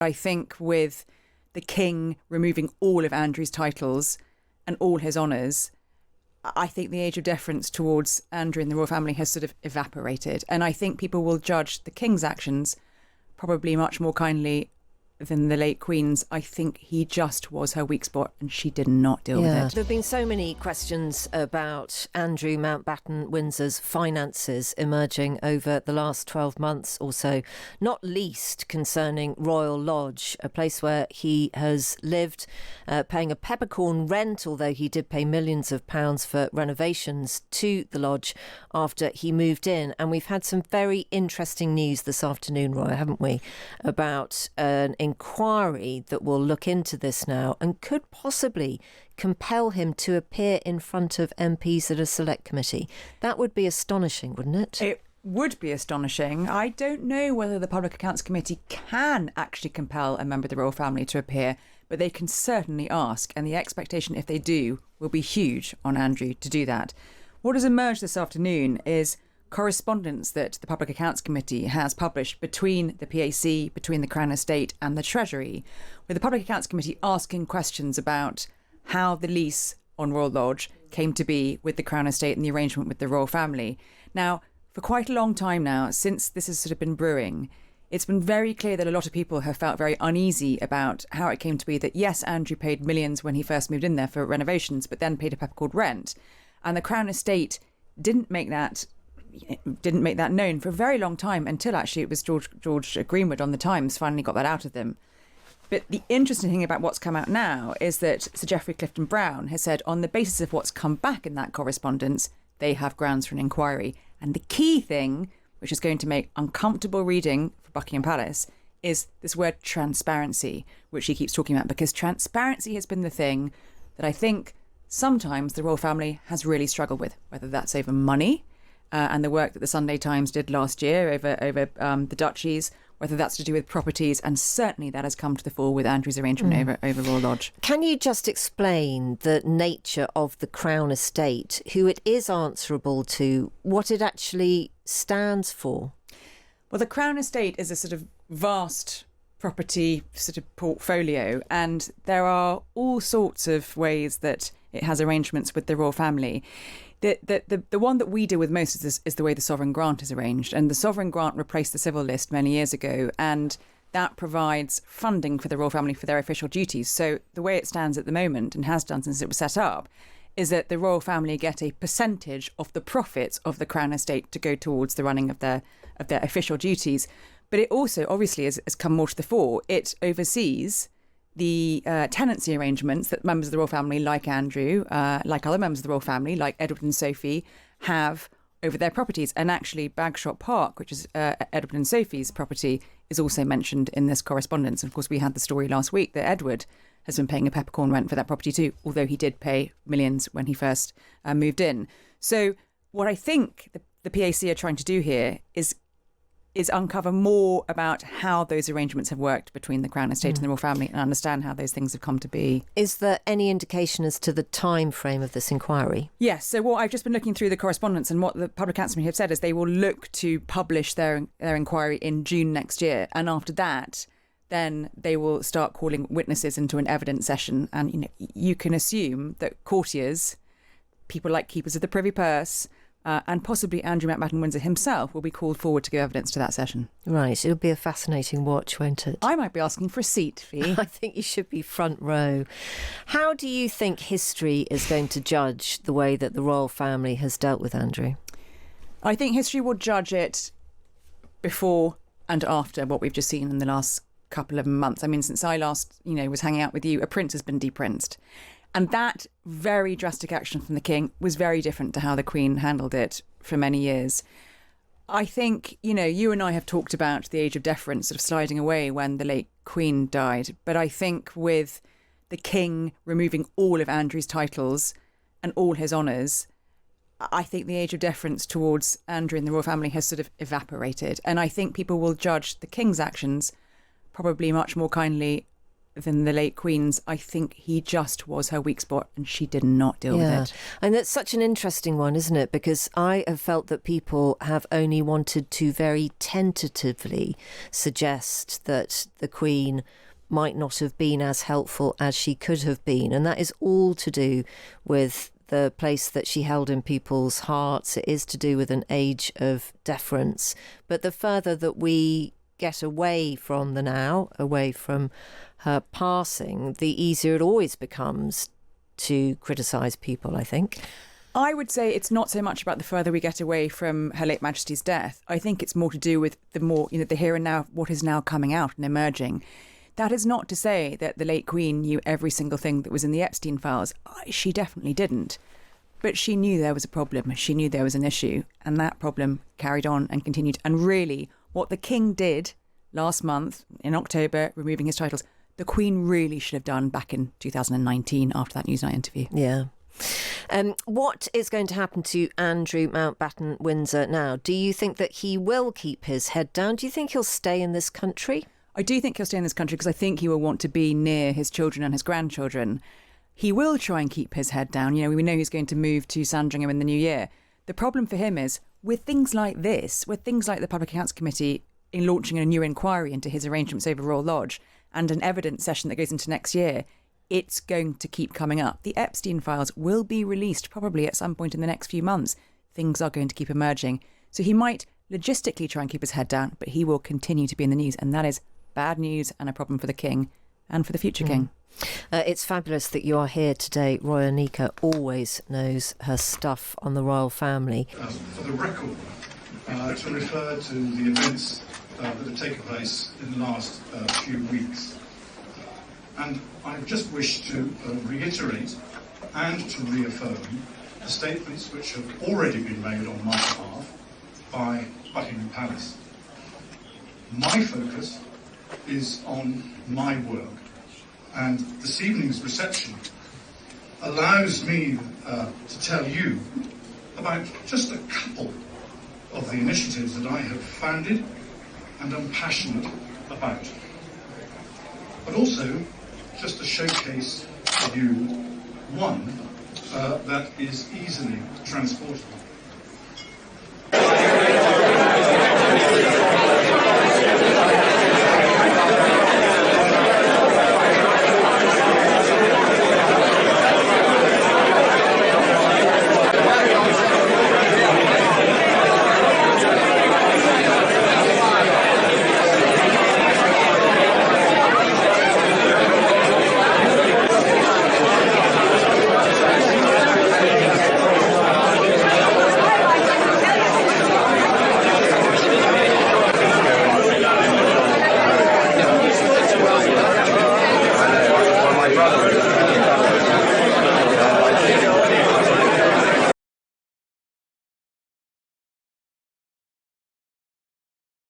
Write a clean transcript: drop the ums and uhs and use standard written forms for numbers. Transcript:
I think with the king removing all of Andrew's titles and all his honours, I think the age of deference towards Andrew and the royal family has sort of evaporated. And I think people will judge the king's actions probably much more kindly than the late Queen's. I think he just was her weak spot and she did not deal with it. There have been so many questions about Andrew Mountbatten Windsor's finances emerging over the last 12 months or so, not least concerning Royal Lodge, a place where he has lived, paying a peppercorn rent, although he did pay millions of pounds for renovations to the lodge after he moved in. And we've had some very interesting news this afternoon, Roya, haven't we, about an inquiry that will look into this now and could possibly compel him to appear in front of MPs at a select committee. That would be astonishing, wouldn't it? It would be astonishing. I don't know whether the Public Accounts Committee can actually compel a member of the royal family to appear, but they can certainly ask, and the expectation, if they do, will be huge on Andrew to do that. What has emerged this afternoon is correspondence that the Public Accounts Committee has published between the PAC, between the Crown Estate and the Treasury, with the Public Accounts Committee asking questions about how the lease on Royal Lodge came to be with the Crown Estate and the arrangement with the royal family. Now, for quite a long time now, since this has sort of been brewing, it's been very clear that a lot of people have felt very uneasy about how it came to be that, yes, Andrew paid millions when he first moved in there for renovations, but then paid a peppercorn rent. And the Crown Estate didn't make that known for a very long time, until actually it was George Greenwood on the Times finally got that out of them. But the interesting thing about what's come out now is that Sir Geoffrey Clifton Brown has said, on the basis of what's come back in that correspondence, they have grounds for an inquiry. And the key thing, which is going to make uncomfortable reading for Buckingham Palace, is this word transparency, which he keeps talking about, because transparency has been the thing that I think sometimes the royal family has really struggled with, whether that's over money, and the work that the Sunday Times did last year over the duchies, whether that's to do with properties, and certainly that has come to the fore with Andrew's arrangement over Royal Lodge. Can you just explain the nature of the Crown Estate, who it is answerable to, what it actually stands for? Well, the Crown Estate is a sort of vast property sort of portfolio, and there are all sorts of ways that it has arrangements with the royal family. The one that we deal with most is the way the sovereign grant is arranged. And the sovereign grant replaced the civil list many years ago, and that provides funding for the royal family for their official duties. So the way it stands at the moment, and has done since it was set up, is that the royal family get a percentage of the profits of the Crown Estate to go towards the running of their official duties. But it also, obviously, has come more to the fore. It oversees the tenancy arrangements that members of the royal family, like Andrew, like other members of the royal family, like Edward and Sophie, have over their properties. And actually, Bagshot Park, which is Edward and Sophie's property, is also mentioned in this correspondence. And of course, we had the story last week that Edward has been paying a peppercorn rent for that property too, although he did pay millions when he first moved in. So what I think the PAC are trying to do here is uncover more about how those arrangements have worked between the Crown Estate and the royal family, and understand how those things have come to be. Is there any indication as to the time frame of this inquiry? Yes. So what I've just been looking through the correspondence, and what the Public Accounts Committee have said is they will look to publish their inquiry in June next year, and after that, then they will start calling witnesses into an evidence session. And you can assume that courtiers, people like keepers of the Privy Purse, and possibly Andrew Mountbatten Windsor himself will be called forward to give evidence to that session. Right, it'll be a fascinating watch, won't it? I might be asking for a seat, Fee. I think you should be front row. How do you think history is going to judge the way that the royal family has dealt with Andrew? I think history will judge it before and after what we've just seen in the last couple of months. I mean, since I last, was hanging out with you, a prince has been deprinced. And that very drastic action from the king was very different to how the Queen handled it for many years. I think, you and I have talked about the age of deference sort of sliding away when the late Queen died. But I think with the king removing all of Andrew's titles and all his honours, I think the age of deference towards Andrew and the royal family has sort of evaporated. And I think people will judge the king's actions probably much more kindly than the late Queen's. I think he just was her weak spot and she did not deal with it. And that's such an interesting one, isn't it? Because I have felt that people have only wanted to very tentatively suggest that the Queen might not have been as helpful as she could have been. And that is all to do with the place that she held in people's hearts. It is to do with an age of deference. But the further that we get away from the now, away from her passing, the easier it always becomes to criticise people, I think. I would say it's not so much about the further we get away from Her late Majesty's death. I think it's more to do with the here and now, what is now coming out and emerging. That is not to say that the late Queen knew every single thing that was in the Epstein files. She definitely didn't. But she knew there was a problem. She knew there was an issue. And that problem carried on and continued. And really, what the King did last month, in October, removing his titles, the Queen really should have done back in 2019 after that Newsnight interview. Yeah. What is going to happen to Andrew Mountbatten Windsor now? Do you think that he will keep his head down? Do you think he'll stay in this country? I do think he'll stay in this country because I think he will want to be near his children and his grandchildren. He will try and keep his head down. We know he's going to move to Sandringham in the new year. The problem for him is with things like this, with things like the Public Accounts Committee in launching a new inquiry into his arrangements over Royal Lodge and an evidence session that goes into next year, it's going to keep coming up. The Epstein files will be released probably at some point in the next few months. Things are going to keep emerging. So he might logistically try and keep his head down, but he will continue to be in the news. And that is bad news and a problem for the King and for the future King. It's fabulous that you are here today. Roya Nikkhah always knows her stuff on the royal family. For the record, to refer to the events that have taken place in the last few weeks. And I just wish to reiterate and to reaffirm the statements which have already been made on my behalf by Buckingham Palace. My focus is on my work, and this evening's reception allows me to tell you about just a couple of the initiatives that I have founded and am passionate about, but also just to showcase to you one that is easily transportable.